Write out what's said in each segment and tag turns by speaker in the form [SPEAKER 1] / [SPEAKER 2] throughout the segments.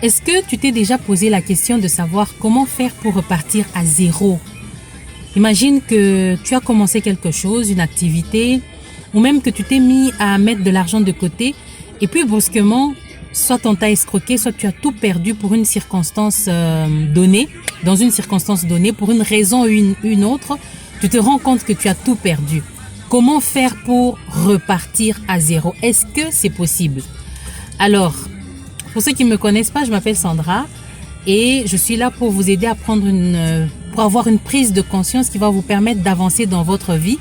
[SPEAKER 1] Est-ce que tu t'es déjà posé la question de savoir comment faire pour repartir à zéro? Imagine que tu as commencé quelque chose, une activité, ou même que tu t'es mis à mettre de l'argent de côté, et puis brusquement, soit on t'a escroqué, soit tu as tout perdu pour une circonstance donnée, dans une circonstance donnée, pour une raison ou une autre, tu te rends compte que tu as tout perdu. Comment faire pour repartir à zéro? Est-ce que c'est possible? Alors, pour ceux qui ne me connaissent pas, je m'appelle Sandra et je suis là pour vous aider à pour avoir une prise de conscience qui va vous permettre d'avancer dans votre vie,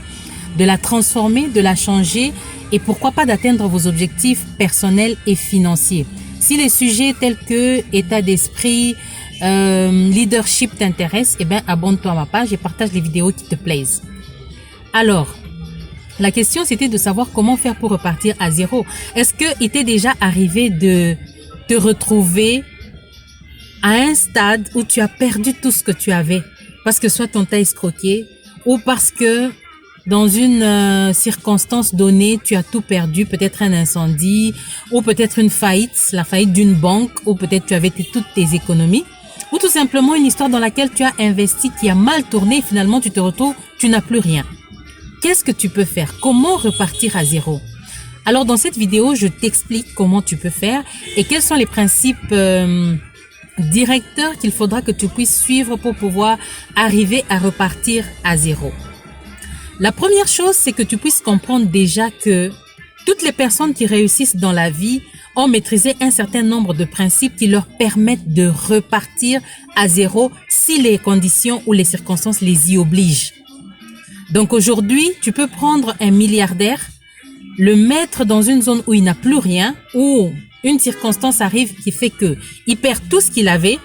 [SPEAKER 1] de la transformer, de la changer et pourquoi pas d'atteindre vos objectifs personnels et financiers. Si les sujets tels que état d'esprit, leadership t'intéressent, eh bien abonne-toi à ma page et partage les vidéos qui te plaisent. Alors, la question c'était de savoir comment faire pour repartir à zéro. Est-ce qu'il t'est déjà arrivé de te retrouver à un stade où tu as perdu tout ce que tu avais parce que soit on t'a escroqué ou parce que dans une circonstance donnée, tu as tout perdu, peut-être un incendie ou peut-être une faillite, la faillite d'une banque ou peut-être tu avais toutes tes économies ou tout simplement une histoire dans laquelle tu as investi qui a mal tourné et finalement tu te retrouves, tu n'as plus rien. Qu'est-ce que tu peux faire? Comment repartir à zéro? Alors dans cette vidéo, je t'explique comment tu peux faire et quels sont les principes directeurs qu'il faudra que tu puisses suivre pour pouvoir arriver à repartir à zéro. La première chose, c'est que tu puisses comprendre déjà que toutes les personnes qui réussissent dans la vie ont maîtrisé un certain nombre de principes qui leur permettent de repartir à zéro si les conditions ou les circonstances les y obligent. Donc aujourd'hui, tu peux prendre un milliardaire, le mettre dans une zone où il n'a plus rien, où une circonstance arrive qui fait que il perd tout ce qu'il avait,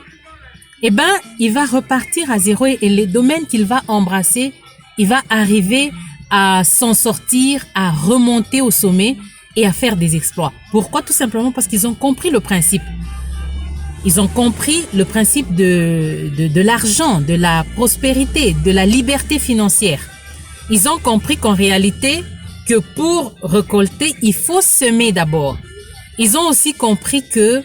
[SPEAKER 1] eh ben, il va repartir à zéro et les domaines qu'il va embrasser, il va arriver à s'en sortir, à remonter au sommet et à faire des exploits. Pourquoi? Tout simplement parce qu'ils ont compris le principe. Ils ont compris le principe de l'argent, de la prospérité, de la liberté financière. Ils ont compris qu'en réalité, que pour récolter, il faut semer d'abord. Ils ont aussi compris que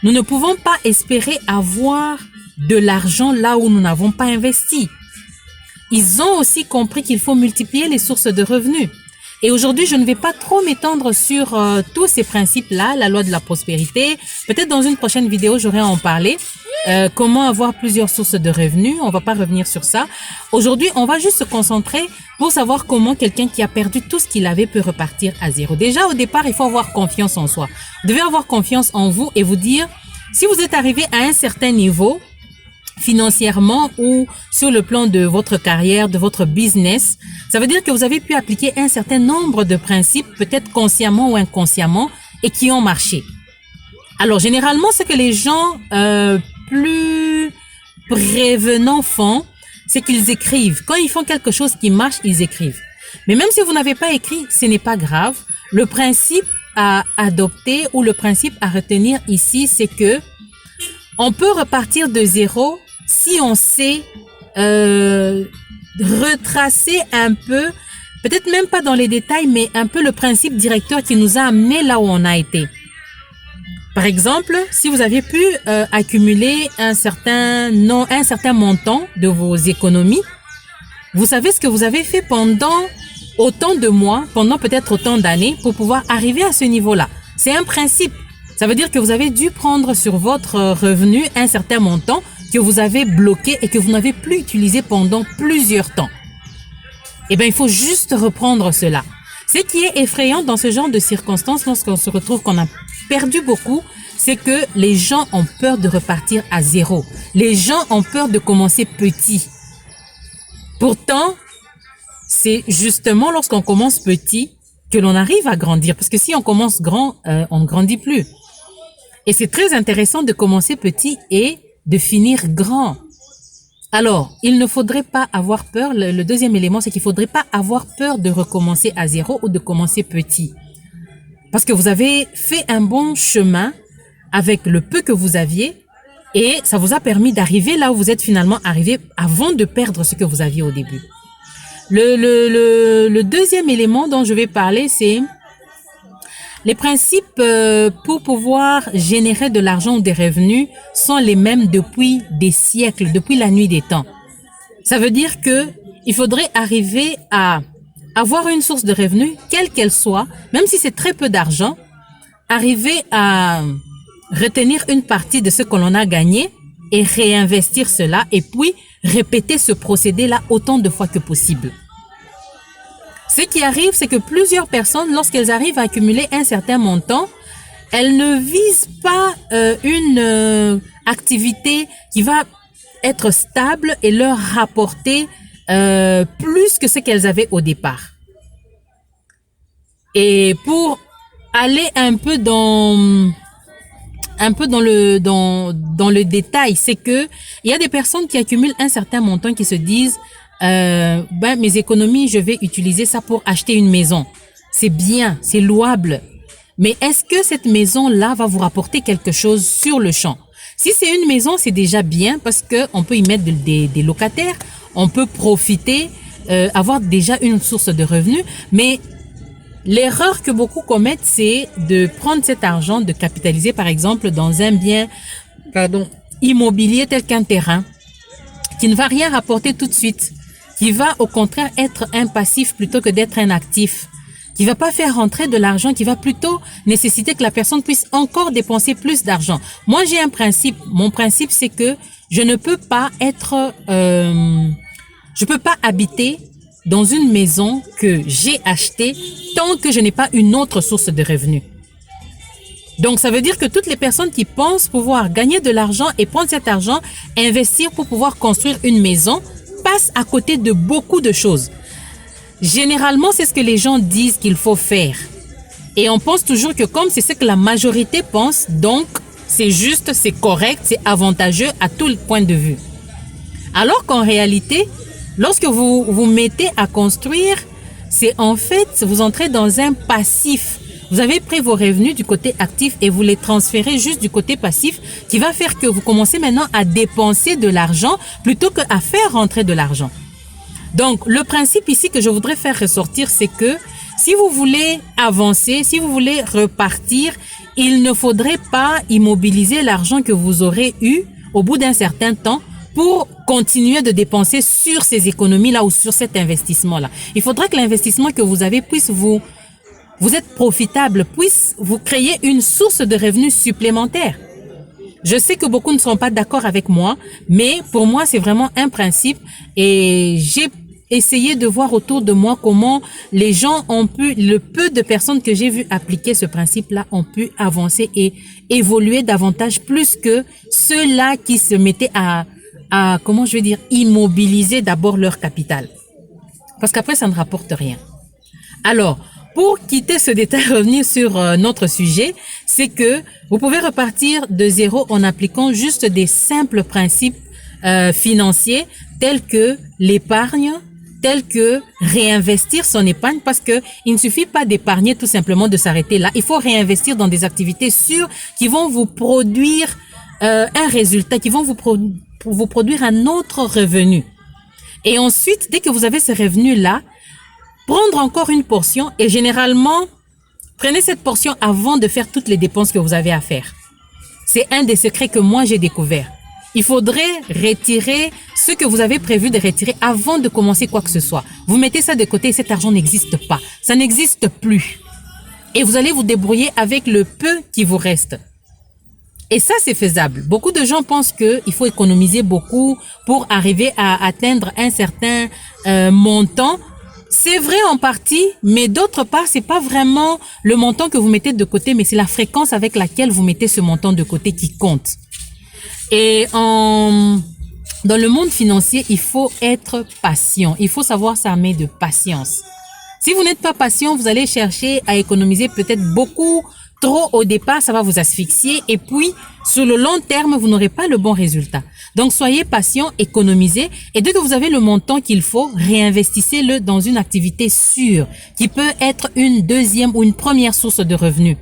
[SPEAKER 1] nous ne pouvons pas espérer avoir de l'argent là où nous n'avons pas investi. Ils ont aussi compris qu'il faut multiplier les sources de revenus. Et aujourd'hui, je ne vais pas trop m'étendre sur tous ces principes-là, la loi de la prospérité. Peut-être dans une prochaine vidéo, j'aurai à en parler. Comment avoir plusieurs sources de revenus. On va pas revenir sur ça. Aujourd'hui, on va juste se concentrer pour savoir comment quelqu'un qui a perdu tout ce qu'il avait peut repartir à zéro. Déjà, au départ, il faut avoir confiance en soi. Vous devez avoir confiance en vous et vous dire, si vous êtes arrivé à un certain niveau, financièrement ou sur le plan de votre carrière, de votre business, ça veut dire que vous avez pu appliquer un certain nombre de principes, peut-être consciemment ou inconsciemment, et qui ont marché. Alors, généralement, ce que les gens plus prévenants font, c'est qu'ils écrivent. Quand ils font quelque chose qui marche, ils écrivent. Mais même si vous n'avez pas écrit, ce n'est pas grave. Le principe à adopter ou le principe à retenir ici, c'est que on peut repartir de zéro si on sait retracer un peu, peut-être même pas dans les détails, mais un peu le principe directeur qui nous a amené là où on a été. Par exemple, si vous avez pu accumuler un certain montant de vos économies, vous savez ce que vous avez fait pendant autant de mois, pendant peut-être autant d'années pour pouvoir arriver à ce niveau-là. C'est un principe. Ça veut dire que vous avez dû prendre sur votre revenu un certain montant que vous avez bloqué et que vous n'avez plus utilisé pendant plusieurs temps. Eh bien, il faut juste reprendre cela. Ce qui est effrayant dans ce genre de circonstances, lorsqu'on se retrouve qu'on a perdu beaucoup, c'est que les gens ont peur de repartir à zéro. Les gens ont peur de commencer petit. Pourtant, c'est justement lorsqu'on commence petit que l'on arrive à grandir. Parce que si on commence grand, on ne grandit plus. Et c'est très intéressant de commencer petit et de finir grand. Alors, il ne faudrait pas avoir peur. Le deuxième élément, c'est qu'il ne faudrait pas avoir peur de recommencer à zéro ou de commencer petit. Parce que vous avez fait un bon chemin avec le peu que vous aviez et ça vous a permis d'arriver là où vous êtes finalement arrivé avant de perdre ce que vous aviez au début. Le deuxième élément dont je vais parler, c'est Les principes pour pouvoir générer de l'argent ou des revenus sont les mêmes depuis des siècles, depuis la nuit des temps. Ça veut dire que il faudrait arriver à avoir une source de revenus, quelle qu'elle soit, même si c'est très peu d'argent, arriver à retenir une partie de ce que l'on a gagné et réinvestir cela et puis répéter ce procédé-là autant de fois que possible. Ce qui arrive, c'est que plusieurs personnes, lorsqu'elles arrivent à accumuler un certain montant, elles ne visent pas une activité qui va être stable et leur rapporter plus que ce qu'elles avaient au départ. Et pour aller un peu dans le détail, c'est que il y a des personnes qui accumulent un certain montant qui se disent mes économies, je vais utiliser ça pour acheter une maison. C'est bien, c'est louable. Mais est-ce que cette maison-là va vous rapporter quelque chose sur le champ? Si c'est une maison, c'est déjà bien parce que on peut y mettre des locataires, on peut profiter, avoir déjà une source de revenus. Mais l'erreur que beaucoup commettent, c'est de prendre cet argent, de capitaliser par exemple dans un bien immobilier tel qu'un terrain qui ne va rien rapporter tout de suite, qui va au contraire être un passif plutôt que d'être un actif, qui va pas faire rentrer de l'argent, qui va plutôt nécessiter que la personne puisse encore dépenser plus d'argent. Moi, j'ai un principe. Mon principe, c'est que je ne peux pas je peux pas habiter dans une maison que j'ai achetée tant que je n'ai pas une autre source de revenus. Donc, ça veut dire que toutes les personnes qui pensent pouvoir gagner de l'argent et prendre cet argent, investir pour pouvoir construire une maison, passent à côté de beaucoup de choses. Généralement, c'est ce que les gens disent qu'il faut faire. Et on pense toujours que comme c'est ce que la majorité pense, donc c'est juste, c'est correct, c'est avantageux à tout point de vue. Alors qu'en réalité, lorsque vous vous mettez à construire, c'est en fait, vous entrez dans un passif. Vous avez pris vos revenus du côté actif et vous les transférez juste du côté passif qui va faire que vous commencez maintenant à dépenser de l'argent plutôt qu'à faire rentrer de l'argent. Donc, le principe ici que je voudrais faire ressortir, c'est que si vous voulez avancer, si vous voulez repartir, il ne faudrait pas immobiliser l'argent que vous aurez eu au bout d'un certain temps pour continuer de dépenser sur ces économies-là ou sur cet investissement-là. Il faudra que l'investissement que vous avez puisse vous êtes profitable, puisse vous créer une source de revenus supplémentaires. Je sais que beaucoup ne seront pas d'accord avec moi, mais pour moi, c'est vraiment un principe et j'ai essayé de voir autour de moi comment les gens ont pu, le peu de personnes que j'ai vu appliquer ce principe-là ont pu avancer et évoluer davantage plus que ceux-là qui se mettaient à immobiliser d'abord leur capital. Parce qu'après, ça ne rapporte rien. Alors, pour quitter ce détail, revenir sur notre sujet, c'est que vous pouvez repartir de zéro en appliquant juste des simples principes financiers tels que l'épargne, tels que réinvestir son épargne, parce que il ne suffit pas d'épargner tout simplement de s'arrêter là. Il faut réinvestir dans des activités sûres qui vont vous produire un résultat, qui vont vous produire un autre revenu. Et ensuite, dès que vous avez ce revenu-là, prendre encore une portion et généralement, prenez cette portion avant de faire toutes les dépenses que vous avez à faire. C'est un des secrets que moi j'ai découvert. Il faudrait retirer ce que vous avez prévu de retirer avant de commencer quoi que ce soit. Vous mettez ça de côté et cet argent n'existe pas. Ça n'existe plus. Et vous allez vous débrouiller avec le peu qui vous reste. Et ça, c'est faisable. Beaucoup de gens pensent qu'il faut économiser beaucoup pour arriver à atteindre un certain montant. C'est vrai en partie, mais d'autre part, c'est pas vraiment le montant que vous mettez de côté, mais c'est la fréquence avec laquelle vous mettez ce montant de côté qui compte. Et dans le monde financier, il faut être patient. Il faut savoir s'armer de patience. Si vous n'êtes pas patient, vous allez chercher à économiser peut-être beaucoup trop au départ, ça va vous asphyxier et puis sur le long terme, vous n'aurez pas le bon résultat. Donc soyez patient, économisez et dès que vous avez le montant qu'il faut, réinvestissez-le dans une activité sûre qui peut être une deuxième ou une première source de revenus.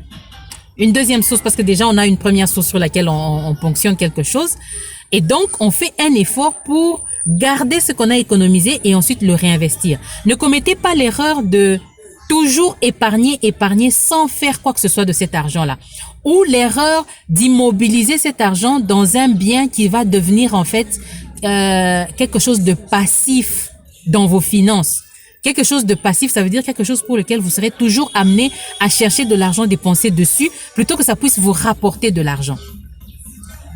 [SPEAKER 1] Une deuxième source parce que déjà on a une première source sur laquelle on ponctionne quelque chose et donc on fait un effort pour garder ce qu'on a économisé et ensuite le réinvestir. Ne commettez pas l'erreur de Toujours épargner sans faire quoi que ce soit de cet argent-là. Ou l'erreur d'immobiliser cet argent dans un bien qui va devenir en fait quelque chose de passif dans vos finances. Quelque chose de passif, ça veut dire quelque chose pour lequel vous serez toujours amené à chercher de l'argent dépensé dessus plutôt que ça puisse vous rapporter de l'argent.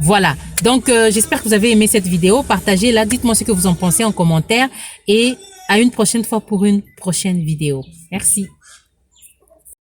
[SPEAKER 1] Voilà, donc j'espère que vous avez aimé cette vidéo. Partagez-la, dites-moi ce que vous en pensez en commentaire et à une prochaine fois pour une prochaine vidéo. Merci.